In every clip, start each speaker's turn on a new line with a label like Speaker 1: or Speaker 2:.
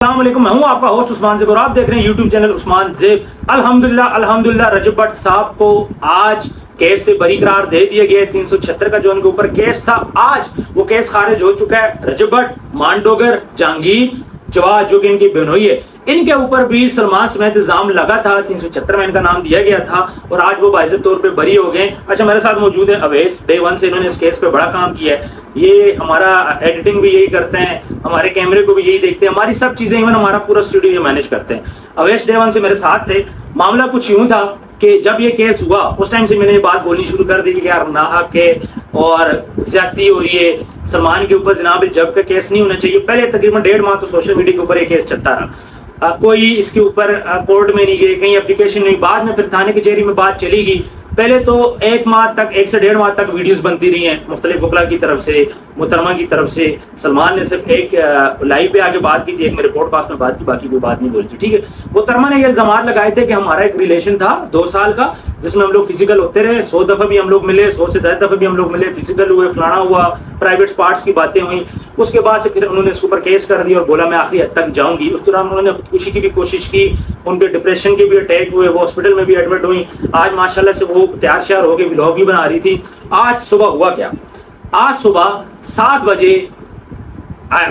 Speaker 1: السلام علیکم، میں ہوں آپ کا ہوسٹ عثمان زیب اور آپ دیکھ رہے ہیں یوٹیوب چینل عثمان زیب۔ الحمدللہ رجب بٹ صاحب کو آج کیس سے بری قرار دے دیا گیا ہے۔ 376 کا جو ان کے اوپر کیس تھا، آج وہ کیس خارج ہو چکا ہے۔ رجب بٹ، مانڈوگر، جہانگیر، جواد جو کہ ان کی بہنوئی ہے، ان کے اوپر بھی سلمان سمیت الزام لگا تھا۔ 376 میں ان کا نام دیا گیا تھا اور آج وہ باعث طور پہ بری ہو گئے۔ اچھا، میرے ساتھ موجود ہے اویس۔ ڈے ون سے انہوں نے اس کیس پہ بڑا کام کیا ہے۔ یہ ہمارا ایڈیٹنگ بھی یہی کرتے ہیں، ہمارے کیمرے کو بھی یہی دیکھتے ہیں، ہماری سب چیزیں، ایون ہمارا پورا اسٹوڈیو یہ مینیج کرتے ہیں۔ اویس ڈے ون سے میرے ساتھ تھے۔ معاملہ کچھ یوں تھا کہ جب یہ کیس ہوا اس ٹائم سے میں نے یہ بات بولنی شروع کر دی کہ یار ناحق ہے اور زیادتی ہو رہی ہے، سلمان کے اوپر جناب الجب کا کیس نہیں ہونا چاہیے۔ پہلے تقریباً 1.5 ماہ تو سوشل میڈیا کے اوپر یہ کیس چلتا رہا، کوئی اس کے اوپر کورٹ میں نہیں گئے، کہیں اپلیکیشن نہیں، بعد میں پھر تھانے کچہری میں بات چلی گئی۔ پہلے تو 1 ماہ تک، 1 سے 1.5 ماہ تک ویڈیوز بنتی رہی ہیں مختلف وکلا کی طرف سے، محترمہ کی طرف سے۔ سلمان نے صرف ایک لائیو پہ آ کے بات کی تھی، ایک میرے پوڈ کاسٹ میں بات کی، باقی کوئی بات نہیں بولی تھی، ٹھیک ہے۔ محترمہ نے یہ الزامات لگائے تھے کہ ہمارا ایک ریلیشن تھا 2 سال کا، جس میں ہم لوگ فزیکل ہوتے رہے، 100 دفعہ بھی ہم لوگ ملے، 100 سے زیادہ دفعہ بھی ہم لوگ ملے، فزیکل ہوئے، فلانا ہوا، پرائیویٹ پارٹس کی باتیں ہوئیں۔ اس کے بعد سے پھر انہوں نے اس کے اوپر کیس کر دیا اور بولا میں آخری حد تک جاؤں گی۔ اس دوران انہوں نے خودکشی کی بھی کوشش کی، ان کے ڈپریشن کے بھی اٹیک ہوئے، وہ ہاسپٹل میں بھی ایڈمٹ ہوئی۔ آج ماشاءاللہ سے وہ تیار شیار ہو کے ولاگ بھی بنا رہی تھی۔ آج صبح ہوا کیا؟ آج صبح 7 بجے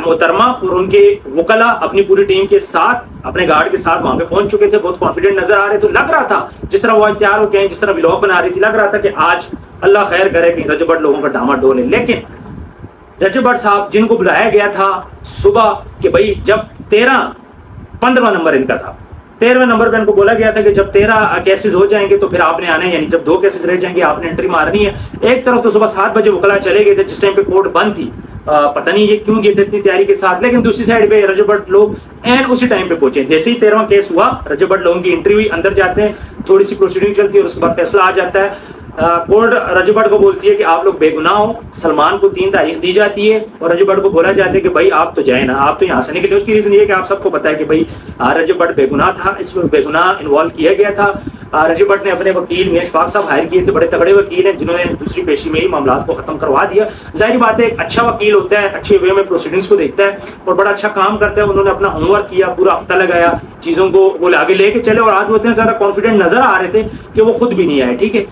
Speaker 1: محترمہ اور ان کے وکلا اپنی پوری ٹیم کے ساتھ، اپنے گارڈ کے ساتھ وہاں پہ پہنچ چکے تھے، بہت کانفیڈنٹ نظر آ رہے تھے۔ لگ رہا تھا جس طرح وہ تیار ہو گئے، جس طرح ولاگ بنا رہی تھی، لگ رہا تھا کہ آج اللہ خیر کرے کہ رجب بٹ لوگوں کا ڈاما ڈول ہے۔ لیکن رجب بٹ صاحب جن کو بلایا گیا تھا صبح کہ بھائی جب 15واں نمبر ان کا تھا، 13ویں نمبر پہ ان کو بولا گیا تھا کہ جب 13 کیسز ہو جائیں گے تو پھر آپ نے آنا ہے، یعنی جب 2 کیسز رہ جائیں گے آپ نے انٹری مارنی ہے۔ ایک طرف تو صبح 7 بجے وکلا چلے گئے تھے جس ٹائم پہ کورٹ بند تھی، پتہ نہیں یہ کیوں گئے تھے اتنی تیاری کے ساتھ، لیکن دوسری سائڈ پہ رجب بٹ لوگ این اسی ٹائم پہ پہنچے۔ جیسے ہی 13واں کیس ہوا، رجب بٹ لوگوں کی انٹری ہوئی، اندر جاتے ہیں، تھوڑی سی پروسیڈنگ چلتی ہے اور اس کے بعد فیصلہ آ جاتا ہے۔ کورٹ رجب بٹ کو بولتی ہے کہ آپ لوگ بے گناہ ہو، سلمان کو 3 تاریخ دی جاتی ہے اور رجب بٹ کو بولا جاتا ہے کہ بھائی آپ تو جائیں نا، آپ تو یہاں سے نکلے۔ اس کی ریزن یہ ہے کہ آپ سب کو پتا ہے کہ بھائی رجب بٹ بے گناہ تھا، اس میں بے گناہ انوالو کیا گیا تھا۔ رجب بٹ نے اپنے وکیل میاں اشفاق صاحب ہائر کیے تھے، بڑے تگڑے وکیل ہیں جنہوں نے دوسری پیشی میں ہی معاملات کو ختم کروا دیا۔ ظاہر بات ہے ایک اچھا وکیل ہوتا ہے، اچھے وے میں پروسیڈنگز کو دیکھتا ہے اور بڑا اچھا کام کرتا ہے۔ انہوں نے اپنا ہوم ورک کیا، پورا ہفتہ لگایا، چیزوں کو وہ آگے لے کے چلے اور آج وہ اتنے زیادہ کانفیڈنٹ نظر آ رہے تھے کہ وہ خود بھی نہیں آئے، ٹھیک ہے۔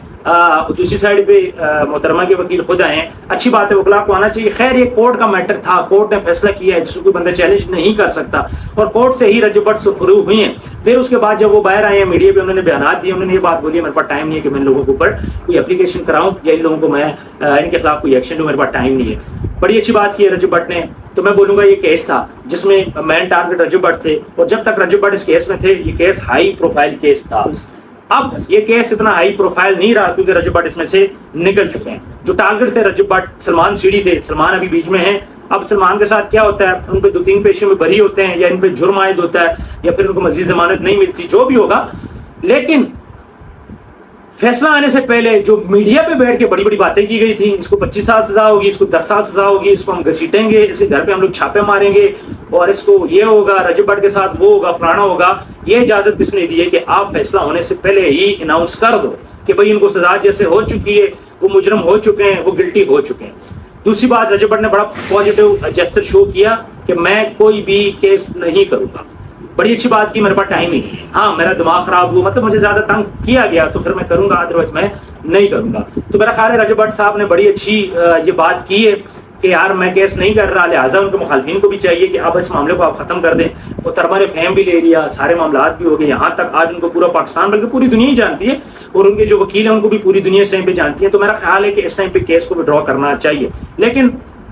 Speaker 1: دوسری سائڈ پہ محترمہ کے وکیل خود آئے ہیں، اچھی بات ہے، وکلا کو آنا چاہیے۔ خیر یہ کورٹ کا میٹر تھا، کورٹ نے فیصلہ کیا ہے جس کو کوئی بندہ چیلنج نہیں کر سکتا اور کورٹ سے ہی رجب بٹ سرخرو ہوئی ہیں۔ پھر اس کے بعد جب وہ باہر آئے ہیں میڈیا پہ، انہوں نے بیانات دیے، انہوں نے یہ بات بولی ہے میرے پاس ٹائم نہیں ہے کہ میں ان لوگوں کے اوپر کوئی اپلیکیشن کراؤں یا ان لوگوں کو میں ان کے خلاف کوئی ایکشن لوں، میرے پاس ٹائم نہیں ہے۔ بڑی اچھی بات کی ہے رجب بٹ نے۔ تو میں بولوں گا یہ کیس تھا جس میں مین ٹارگیٹ رجب بٹ تھے اور جب تک رجب بٹ اس کیس میں تھے یہ کیس ہائی پروفائل کیس تھا۔ اب یہ کیس اتنا ہائی پروفائل نہیں رہا کیونکہ رجب بٹ اس میں سے نکل چکے ہیں۔ جو ٹارگیٹ تھے رجب بٹ، سلمان سیڑھی تھے، سلمان ابھی بیچ میں ہیں۔ اب سلمان کے ساتھ کیا ہوتا ہے، ان پہ 2-3 پیشوں میں بری ہوتے ہیں یا ان پہ جرم عائد ہوتا ہے یا پھر ان کو مزید ضمانت نہیں ملتی، جو بھی ہوگا۔ لیکن فیصلہ آنے سے پہلے جو میڈیا پہ بیٹھ کے بڑی بڑی باتیں کی گئی تھیں، اس کو 25 سال سزا ہوگی، اس کو 10 سال سزا ہوگی، اس کو ہم گھسیٹیں گے، اس کے گھر پہ ہم لوگ چھاپے ماریں گے اور اس کو یہ ہوگا، رجب بٹ کے ساتھ وہ ہوگا، فلانا ہوگا، یہ اجازت کس نے دی ہے کہ آپ فیصلہ ہونے سے پہلے ہی اناؤنس کر دو کہ بھائی ان کو سزا جیسے ہو چکی ہے، وہ مجرم ہو چکے ہیں، وہ گلٹی ہو چکے ہیں۔ دوسری بات، رجب بٹ نے بڑا پازیٹیو جیسچر شو کیا کہ میں کوئی بھی کیس نہیں کروں گا۔ بڑی اچھی بات کی، میرے پاس ٹائم ہی نہیں ہے، ہاں میرا دماغ خراب ہوا، مطلب مجھے زیادہ تنگ کیا گیا تو پھر میں کروں گا، ادروائز میں نہیں کروں گا۔ تو میرا خیال ہے رجب بٹ صاحب نے بڑی اچھی یہ بات کی ہے کہ یار میں کیس نہیں کر رہا، لہٰذا ان کے مخالفین کو بھی چاہیے کہ اب اس معاملے کو آپ ختم کر دیں۔ محترمہ نے فہم بھی لے لیا، سارے معاملات بھی ہو گئے، یہاں تک آج ان کو پورا پاکستان بلکہ پوری دنیا ہی جانتی ہے اور ان کے جو وکیل ہیں ان کو بھی پوری دنیا اس ٹائم پہ جانتی ہے۔ تو میرا خیال ہے کہ اس ٹائم پہ کیس کو وڈرا کرنا چاہیے، لیکن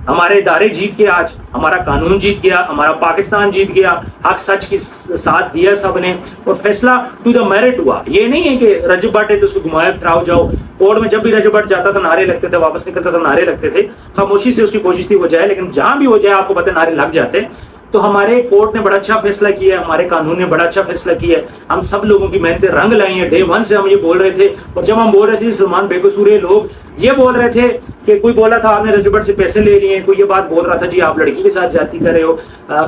Speaker 1: ہمارے ادارے جیت گئے، آج ہمارا قانون جیت گیا، ہمارا پاکستان جیت گیا، حق سچ کی ساتھ دیا سب نے اور فیصلہ ٹو دا میرٹ ہوا۔ یہ نہیں ہے کہ رجب بٹ ہے تو اس کو گھمایا پھراؤ جاؤ۔ کورٹ میں جب بھی رجب بٹ جاتا تھا نعرے لگتے تھے، واپس نکلتا تھا نعرے لگتے تھے، خاموشی سے اس کی کوشش تھی وہ جائے، لیکن جہاں بھی وہ جائے آپ کو پتہ نعرے لگ جاتے۔ تو ہمارے کورٹ نے بڑا اچھا فیصلہ کیا ہے، ہمارے قانون نے بڑا اچھا فیصلہ کیا ہے، ہم سب لوگوں کی محنتیں رنگ لائی ہیں۔ ڈے 1 سے ہم یہ بول رہے تھے اور جب ہم بول رہے تھے سلمان بے قصور ہے، لوگ یہ بول رہے تھے کہ کوئی بولا تھا آپ نے رجب بٹ سے پیسے لے لیے، کوئی یہ بات بول رہا تھا جی آپ لڑکی کے ساتھ زیادتی کر رہے ہو،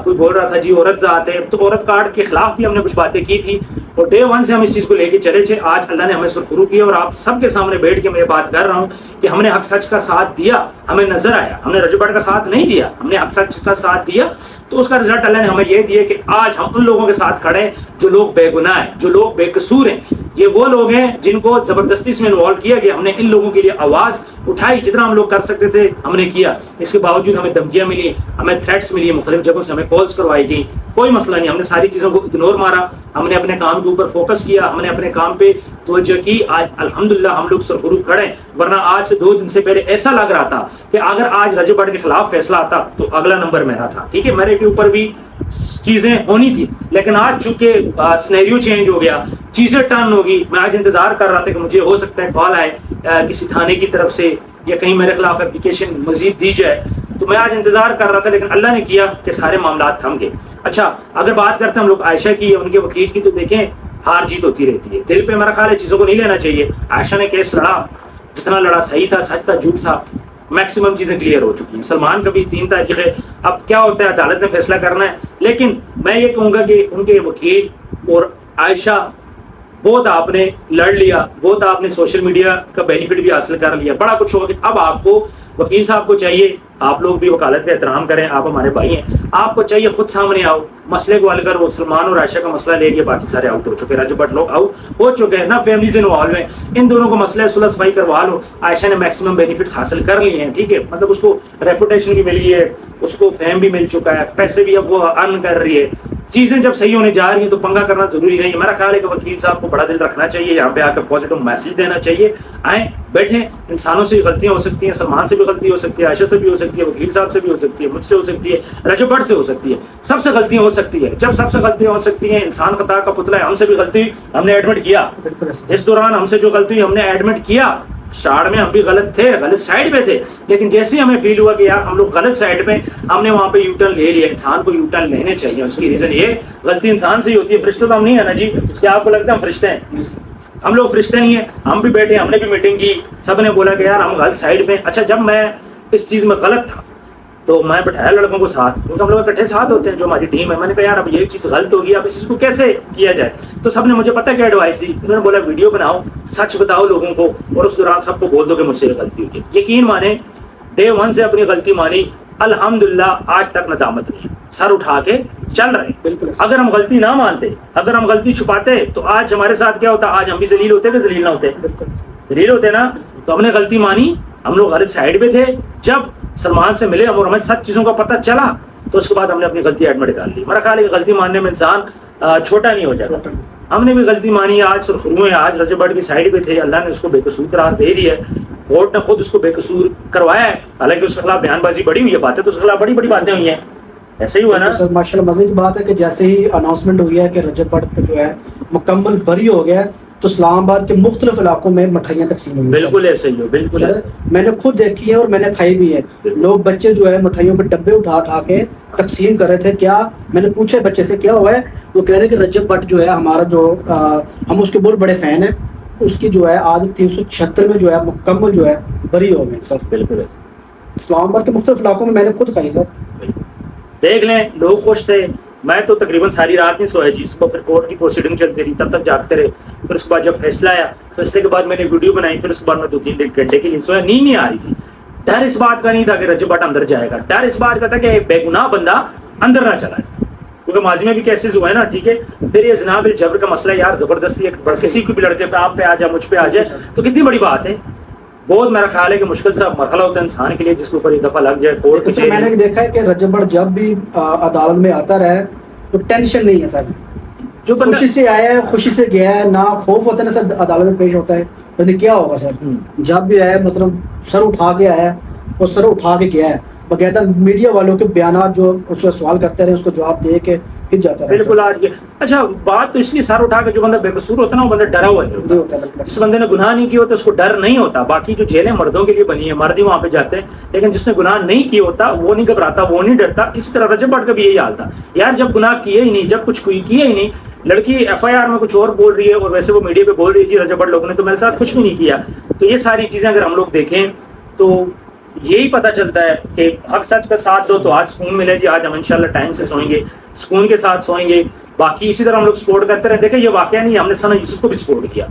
Speaker 1: کوئی بول رہا تھا جی عورت ذات ہے، تو عورت کارڈ کے خلاف بھی ہم نے کچھ باتیں کی تھی اور ڈے ون سے ہم اس چیز کو لے کے چلے تھے. آج اللہ نے ہمیں سرخرو کیا اور آپ سب کے سامنے بیٹھ کے میں یہ بات کر رہا ہوں کہ ہم نے حق سچ کا ساتھ دیا, ہمیں نظر آیا. ہم نے رجب بٹ کا ساتھ نہیں دیا, ہم نے حق سچ کا ساتھ دیا, تو اس کا رزلٹ اللہ نے ہمیں یہ دیا کہ آج ہم ان لوگوں کے ساتھ کھڑے ہیں جو لوگ بے گناہ ہیں, جو لوگ بے قصور ہیں. یہ وہ لوگ ہیں جن کو زبردستی سے انوالو کیا گیا. ہم نے ان لوگوں کے لیے آواز اٹھائی, جتنا ہم لوگ کر سکتے تھے ہم نے کیا. اس کے باوجود ہمیں دھمکیاں ملی, ہمیں تھریٹس ملی, مختلف جگہوں سے ہمیں کالز کروائی گئی. کوئی مسئلہ نہیں, ہم نے ساری چیزوں کو اگنور مارا, ہم نے اپنے کام کے اوپر فوکس کیا, ہم نے اپنے کام پہ توجہ کی. آج الحمدللہ ہم لوگ سرخرو کھڑے ہیں. ورنہ آج سے 2 دن سے پہلے ایسا لگ رہا تھا کہ اگر آج رجب بٹ کے خلاف فیصلہ آتا تو اگلا نمبر میرا تھا. ٹھیک ہے, میرے کے اوپر بھی چیزیں ہونی تھی, لیکن آج چونکہ سینیریو چینج ہو گیا, چیزیں ٹرن ہوگی. میں آج انتظار کر رہا تھا کہ مجھے ہو سکتا ہے کال آئے کسی تھانے کی طرف سے یا کہیں میرے خلاف اپلیکیشن مزید دی جائے, تو میں آج انتظار کر رہا تھا, لیکن اللہ نے کیا کہ سارے معاملات تھم گئے. اچھا, اگر بات کرتے ہیں ہم لوگ عائشہ کی, ان کے وکیل کی, تو دیکھیں ہار جیت ہوتی رہتی ہے. دل پہ میرا خیال ہے چیزوں کو نہیں لینا چاہیے. عائشہ نے کیس لڑا, جتنا لڑا صحیح تھا, سچ تھا, جھوٹ تھا, میکسیمم چیزیں کلیئر ہو چکی ہیں. سلمان کا بھی 3 تاریخ ہے, اب کیا ہوتا ہے عدالت نے فیصلہ کرنا ہے. لیکن میں یہ کہوں گا کہ ان کے وکیل اور عائشہ بہت آپ نے لڑ لیا, بہت آپ نے سوشل میڈیا کا بینیفٹ بھی حاصل کر لیا, بڑا کچھ ہوگا. اب آپ کو وکیل صاحب کو چاہیے, آپ لوگ بھی وکالت کا احترام کریں, آپ ہمارے بھائی ہیں, آپ کو چاہیے خود سامنے آؤ, مسئلے کو حل کرو. سلمان اور عائشہ کا مسئلہ لے لیا, باقی سارے آؤٹ ہو چکے, رجب بٹ لوگ آؤٹ ہو چکے ہیں, نہ فیملیز انوالو ہیں. ان دونوں کو مسئلہ صلح صفائی کروا لو. عائشہ نے میکسیمم بینیفٹس حاصل کر لیے ہیں. ٹھیک ہے, مطلب اس کو ریپوٹیشن بھی ملی ہے, اس کو فیم بھی مل چکا ہے, پیسے بھی اب وہ ارن کر رہی ہے. چیزیں جب صحیح ہونے جا رہی ہیں تو پنگا کرنا ضروری نہیں ہے. میرا خیال ہے کہ وکیل صاحب کو بڑا دل رکھنا چاہیے, یہاں پہ آ کر پازیٹیو میسج دینا چاہیے. آئیں بیٹھیں, انسانوں سے غلطیاں ہو سکتی ہیں, سلمان سے بھی غلطی ہو سکتی ہے, عائشہ سے بھی ہو سکتی ہے, وکیل صاحب سے بھی ہو سکتی ہے, مجھ سے ہو سکتی ہے, رجب بٹ سے ہو سکتی ہے, سب سے غلطیاں ہو سکتی ہے. جب سب سے غلطیاں ہو سکتی ہیں, انسان خطا کا پتلا ہے, ہم سے بھی غلطی ہوئی, ہم نے ایڈمٹ کیا. اس دوران ہم سے جو غلطی ہوئی ہم نے ایڈمٹ کیا. اسٹارٹ میں ہم بھی غلط تھے, غلط سائڈ پہ تھے, لیکن جیسے ہی ہمیں فیل ہوا کہ یار ہم لوگ غلط سائڈ پہ, ہم نے وہاں پہ یو ٹرن لے لیا. انسان کو یو ٹرن لینے چاہیے, اس کی ریزن یہ غلطی انسان سے ہی ہوتی ہے. فرشتے تو ہم نہیں ہے نا جی, کیا آپ کو لگتا ہے ہم فرشتے ہیں؟ ہم لوگ فرشتے نہیں ہیں. ہم بھی بیٹھے, ہم نے بھی میٹنگ کی, سب نے بولا کہ یار ہم غلط سائڈ پہ. اچھا, جب میں اس چیز میں غلط تھا تو میں بٹھایا لڑکوں کو ساتھ, کیونکہ ہم لوگ اکٹھے ساتھ ہوتے ہیں جو ہماری ٹیم ہے. میں نے کہا یار اب یہ چیز غلط ہوگی, اب اس چیز کو کیسے کیا جائے. تو سب نے مجھے پتہ کیا ایڈوائس دی, انہوں نے بولا ویڈیو بناؤ, سچ بتاؤ لوگوں کو, اور اس دوران سب کو بول دو کہ مجھ سے یہ غلطی ہوئی. یقین مانیں ڈے 1 سے اپنی غلطی مانی, الحمدللہ آج تک ندامت نہیں, سر اٹھا کے چل رہے ہیں. بالکل, اگر ہم غلطی نہ مانتے, اگر ہم غلطی چھپاتے تو آج ہمارے ساتھ کیا ہوتا, آج ہم بھی ذلیل ہوتے کہ ذلیل نہ ہوتے. ذلیل ہوتے نا. تو ہم نے غلطی مانی, ہم لوگ غلط سائڈ پہ تھے. جب سلمان سے ملے اور ہمیں سب چیزوں کا پتہ چلا تو اس کے بعد ہم نے اپنی غلطی ایڈمٹ کر لی. میرا خیال ہے کہ غلطی ماننے میں انسان چھوٹا نہیں ہو جاتا. ہم نے بھی غلطی مانی, آج سرخرو ہیں, آج رجب بٹ کی سائڈ پہ تھے, اللہ نے اس کو بے قصور قرار دے دیا ہے. کورٹ نے خود اس کو بے قصور کروایا ہے, حالانکہ اس کے خلاف بیان بازی بڑی ہوئی ہے, باتیں تو اس کے خلاف بڑی بڑی باتیں ہوئی ہیں. ایسے ہی ہوا نا
Speaker 2: ماشاءاللہ. مزے کی بات ہے کہ جیسے ہی اناؤنسمنٹ ہوئی ہے کہ رجب بٹ پہ جو ہے مکمل بری ہو گیا ہے, تو اسلام آباد کے مختلف علاقوں میں مٹھائیاں تقسیم ہوئی.
Speaker 1: بالکل ایسے ہی ہو, بالکل
Speaker 2: میں نے خود دیکھی ہے اور میں نے کھائی بھی ہے. لوگ بچے جو ہے مٹھائیوں پہ ڈبے اٹھا کے تقسیم کر رہے تھے. کیا میں نے پوچھا بچے سے کیا ہوا ہے, وہ کہہ رہے کہ رجب بٹ جو ہے ہمارا جو ہم اس کے بہت بڑے فین ہیں, اس کی جو ہے آج 376 میں جو ہے مکمل جو ہے بری ہو گئے سر. بالکل اسلام آباد کے مختلف علاقوں میں نے خود کھائی سر.
Speaker 1: دیکھ لیں لوگ خوش تھے. میں تو تقریباً ساری رات نہیں سویا جی. اس کو پھر کورٹ کی پروسیڈنگ چلتی رہی, تب تک جاگتے رہے. پھر اس کے بعد جب فیصلہ آیا, فیصلے کے بعد میں نے ویڈیو بنائی, پھر اس کے بعد میں 2-3 گھنٹے کے لیے سویا, نیند نہیں آ رہی تھی. ڈر اس بات کا نہیں تھا کہ رجب بٹ اندر جائے گا, ڈر اس بات کا تھا کہ بے گناہ بندہ اندر نہ چلا جائے, کیونکہ ماضی میں بھی کیسز ہوئے نا. ٹھیک ہے, پھر یہ زنا بالجبر کا مسئلہ یار زبردستی کسی کو بھی لڑکے پہ آپ پہ آ جائے, مجھ پہ آ جائے, تو کتنی بڑی بات ہے. بہت میرا خیال ہے کہ مشکل سا مرحلہ ہوتا ہے انسان کے لیے جس کے اوپر ایک دفعہ لگ جائے کورٹ.
Speaker 2: میں نے دیکھا ہے کہ رجب بٹ جب بھی عدالت میں آتا رہے تو ٹینشن نہیں ہے سر, جو خوشی سے آیا ہے خوشی سے گیا ہے, نہ خوف ہوتا ہے نا سر عدالت میں پیش ہوتا ہے پتہ کیا ہوگا سر. جب بھی آیا مطلب سر اٹھا کے آیا اور سر اٹھا کے گیا ہے, باقاعدہ میڈیا والوں کے بیانات جو اس سے سوال کرتے رہے اس کو جواب دے کے پھر جاتا ہے.
Speaker 1: بالکل آج کے اچھا بات تو اس لیے سر اٹھا کے, جو بندہ بے قصور ہوتا ہے نا وہ بندہ ڈرا ہوا نہیں ہوتا. جس بندے نے گناہ نہیں کیا ہوتا اس کو ڈر نہیں ہوتا. باقی جو جیلیں مردوں کے لیے بنی ہیں, مرد ہی وہاں پہ جاتے ہیں, لیکن جس نے گناہ نہیں کیا ہوتا وہ نہیں گھبراتا, وہ نہیں ڈرتا. اسی طرح رجب بٹ کا بھی یہی حال تھا یار, جب گناہ کیے ہی نہیں, جب کچھ کیا ہی نہیں, لڑکی ایف آئی آر میں کچھ اور بول رہی ہے اور ویسے وہ میڈیا پہ بول رہی ہے جی رجب بٹ لوگوں نے تو میرے ساتھ کچھ بھی نہیں کیا. تو یہ ساری چیزیں اگر ہم لوگ دیکھیں تو یہی پتہ چلتا ہے کہ حق سچ کا ساتھ دو تو آج سکون ملے جی. آج ہم انشاءاللہ ٹائم سے سوئیں گے, سکون کے ساتھ سوئیں گے. باقی اسی طرح ہم لوگ سپورٹ کرتے رہے. دیکھیں یہ واقعہ نہیں, ہم نے ثنا یوسف کو بھی سپورٹ کیا.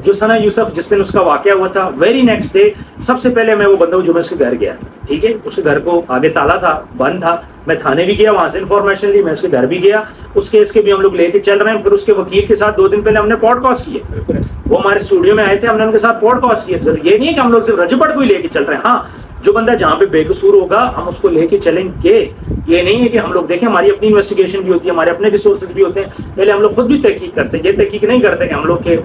Speaker 1: جو ثنا یوسف جس دن اس کا واقعہ ہوا تھا, ویری نیکسٹ ڈے سب سے پہلے میں وہ بندہ جو میں اس کے گھر گیا, ٹھیک ہے, اس کے گھر کو آگے تالا تھا, بند تھا, میں تھانے بھی گیا, وہاں سے انفارمیشن لی, میں اس کے گھر بھی گیا, اس کیس کے بھی ہم لوگ لے کے چل رہے ہیں. پھر اس کے وکیل کے ساتھ 2 دن پہلے ہم نے پوڈ کاسٹ کیے, وہ ہمارے اسٹوڈیو میں آئے تھے, ہم نے ان کے ساتھ پوڈ کاسٹ کیے. یہ نہیں ہے کہ ہم لوگ صرف رجب بٹ کو ہی لے کے چل رہے ہیں, ہاں جو بندہ جہاں پہ بے قصور ہوگا ہم اس کو لے کے چلیں گے. یہ نہیں ہے کہ ہم لوگ دیکھیں ہماری اپنی انویسٹیگیشن بھی ہوتی ہے, ہمارے اپنے ریسورسز بھی ہوتے ہیں, پہلے ہم لوگ خود بھی تحقیق کرتے ہیں. یہ تحقیق نہیں کرتے کہ ہم لوگ کے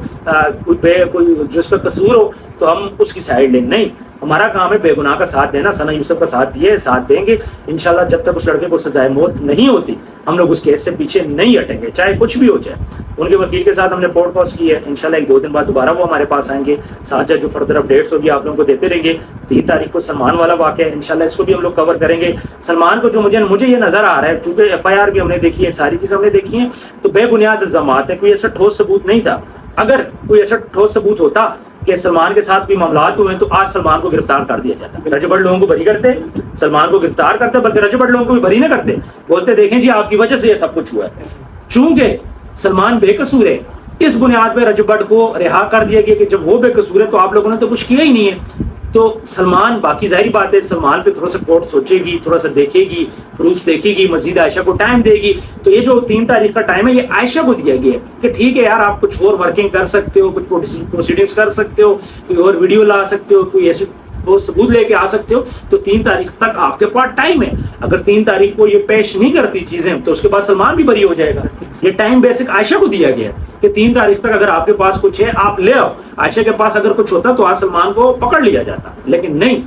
Speaker 1: کوئی جس کا قصور ہو تو ہم اس کی سائڈ لیں, نہیں. ہمارا کام ہے بے گناہ کا ساتھ دینا. ثنا یوسف کا ساتھ دیے, ساتھ دیں گے انشاءاللہ. جب تک اس لڑکے کو سزائے موت نہیں ہوتی ہم لوگ اس کیس سے پیچھے نہیں ہٹیں گے, چاہے کچھ بھی ہو جائے. ان کے وکیل کے ساتھ ہم نے پوڈ کاسٹ کی ہے, انشاءاللہ 1-2 دن بعد دوبارہ وہ ہمارے پاس آئیں گے. ساتھ جو فردر اپڈیٹس ہوگی آپ لوگوں کو دیتے رہیں گے. 3 تاریخ کو سلمان والا واقعہ ہے, انشاءاللہ اس کو بھی ہم لوگ کور کریں گے. سلمان کو جو مجھے یہ نظر آ رہا ہے, چونکہ FIR بھی ہم نے دیکھی ہے, ساری چیزیں ہم نے دیکھی ہیں, تو بے بنیاد الزامات ہیں, کوئی ایسا ٹھوس ثبوت نہیں تھا. اگر کوئی ایسا ٹھوس ثبوت ہوتا کہ سلمان کے ساتھ کوئی معاملات ہوئے تو آج سلمان کو گرفتار کر دیا جاتا. رجب بٹ لوگوں کو بری کرتے, سلمان کو گرفتار کرتے, بلکہ رجب بٹ لوگوں کو بھی بری نہ کرتے, بولتے دیکھیں جی آپ کی وجہ سے یہ سب کچھ ہوا ہے. چونکہ سلمان بے قصور ہے, اس بنیاد پہ رجب بٹ کو رہا کر دیا گیا کہ جب وہ بے قصور ہے تو آپ لوگوں نے تو کچھ کیا ہی نہیں ہے. تو سلمان, باقی ظاہری بات ہے سلمان پہ تھوڑا سا کورٹ سوچے گی, تھوڑا سا دیکھے گی, پروف دیکھے گی, مزید عائشہ کو ٹائم دے گی. تو یہ جو 3 تاریخ کا ٹائم ہے یہ عائشہ کو دیا گیا ہے کہ ٹھیک ہے یار آپ کچھ اور ورکنگ کر سکتے ہو, کچھ پروسیڈنگس کر سکتے ہو, کوئی اور ویڈیو لا سکتے ہو, کوئی ایسے وہ ثبوت لے کے آ سکتے ہو. تو 3 تاریخ تک آپ کے پاس ٹائم ہے. اگر 3 تاریخ کو یہ پیش نہیں کرتی چیزیں تو اس کے بعد سلمان بھی بری ہو جائے گا. یہ ٹائم بیسک عائشہ کو دیا گیا ہے کہ 3 تاریخ تک اگر آپ کے پاس کچھ ہے آپ لے آؤ. عائشہ کے پاس اگر کچھ ہوتا تو آج سلمان کو پکڑ لیا جاتا, لیکن نہیں.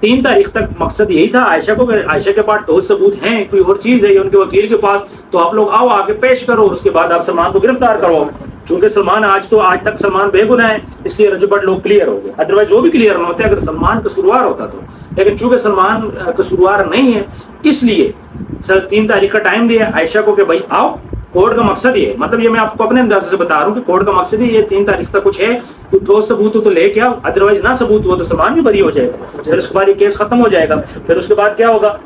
Speaker 1: 3 تاریخ تک مقصد یہی تھا عائشہ کو, عائشہ کے پاس ٹھوس ثبوت ہیں, کوئی اور چیز ہے ان کے وکیل کے پاس, تو آپ لوگ آؤ, آ کے پیش کرو, اس کے بعد آپ سلمان کو گرفتار کرو. چونکہ سلمان آج تک سلمان بے گناہ ہے, اس لیے رجب بٹ لوگ کلیئر ہو گئے. ادروائز وہ بھی کلیئر نہ ہوتے اگر سلمان قصوروار ہوتا تو, لیکن چونکہ سلمان قصوروار نہیں ہے اس لیے 3 تاریخ کا ٹائم دیا عائشہ کو کہ بھائی آؤ. کورٹ کا مقصد یہ ہے, مطلب یہ میں آپ کو اپنے انداز سے بتا رہا ہوں کہ کورٹ کا مقصد یہ 3 تاریخ تک کچھ ہے, کوئی ٹھوس ثبوت ہو تو لے کے آؤ, ادروائز نہ ثبوت ہو تو سلمان بھی بری ہو جائے گا. پھر اس کے بعد یہ کیس ختم ہو جائے گا. پھر اس کے بعد کیا ہوگا,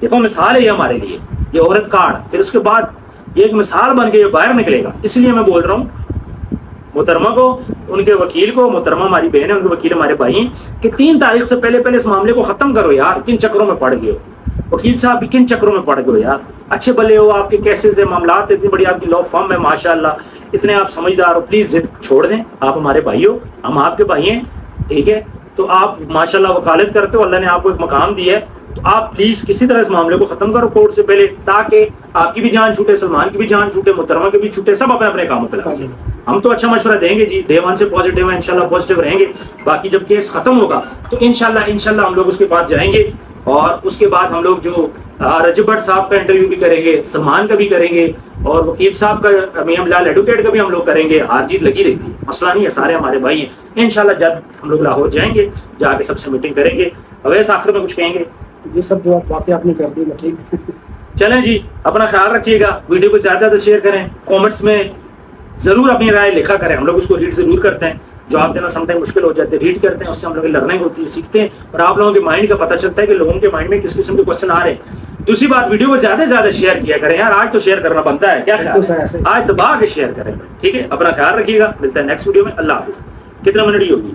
Speaker 1: دیکھو مثال ہے یہ ہمارے لیے, یہ عورت کارڈ, پھر اس کے بعد یہ ایک مثال بن کے یہ باہر نکلے گا. اس لیے میں بول رہا ہوں محترمہ کو, ان کے وکیل کو, محترمہ ہماری بہن ہے, ان کے وکیل ہمارے بھائی ہیں, کہ 3 تاریخ سے پہلے اس معاملے کو ختم کرو یار. کن چکروں میں پڑ گئے ہو وکیل صاحب, بھی کن چکروں میں پڑ گئے ہو یار. اچھے بھلے ہو, آپ کے کیسز ہیں, معاملات, اتنی بڑی آپ کی لا فرم ہے ماشاءاللہ, اتنے آپ سمجھدار ہو, پلیز ضد چھوڑ دیں. آپ ہمارے بھائی ہو, ہم آپ کے بھائی ہیں, ٹھیک ہے. تو آپ ماشاءاللہ وکالت کرتے ہو, اللہ نے آپ کو ایک مقام دیا ہے, تو آپ پلیز کسی طرح اس معاملے کو ختم کرو کورٹ سے پہلے, تاکہ آپ کی بھی جان چھوٹے, سلمان کی بھی جان چھوٹے, محترمہ کی بھی چھوٹے, سب اپنے اپنے کاموں پہ لگ جائیں. ہم تو اچھا مشورہ دیں گے جی, ڈے 1 سے پازیٹیو ہے, انشاءاللہ پازیٹیو رہیں گے. باقی جب کیس ختم ہوگا تو انشاءاللہ ہم لوگ اس کے پاس جائیں گے, اور اس کے بعد ہم لوگ جو رجب بٹ صاحب کا انٹرویو بھی کریں گے, سلمان کا بھی کریں گے, اور وکیل صاحب کا میاں بلال ایڈوکیٹ کا بھی ہم لوگ کریں گے. ہار جیت لگی رہتی ہے, مسئلہ نہیں ہے, سارے ہمارے بھائی ہیں. انشاءاللہ جب ہم لوگ لاہور جائیں گے, جا کے سب سے میٹنگ کریں گے. اویس آخر میں کچھ کہیں گے؟
Speaker 2: یہ سب جو باتیں آپ نے کر دی, ٹھیک.
Speaker 1: چلیں جی, اپنا خیال رکھیے گا, ویڈیو کو زیادہ زیادہ شیئر کریں, کامنٹس میں ضرور اپنی رائے لکھا کریں. ہم لوگ اس کو ریڈ ضرور کرتے ہیں, جواب دینا سم ٹائم مشکل ہو جاتے ہیں, ریڈ کرتے ہیں, اس سے ہم لوگ لرننگ ہوتی ہے, سیکھتے ہیں, اور آپ لوگوں کے مائنڈ کا پتہ چلتا ہے کہ لوگوں کے مائنڈ میں کس قسم کے کوشچن آ رہے ہیں. دوسری بات, ویڈیو کو زیادہ سے زیادہ شیئر کیا کریں یار, آج تو شیئر کرنا بنتا ہے, کیا خیال ہے, آج دبا کے شیئر کریں. ٹھیک ہے, اپنا خیال رکھیے گا, ملتا ہے نیکسٹ ویڈیو میں. اللہ حافظ. کتنا منٹ ہی ہوگی؟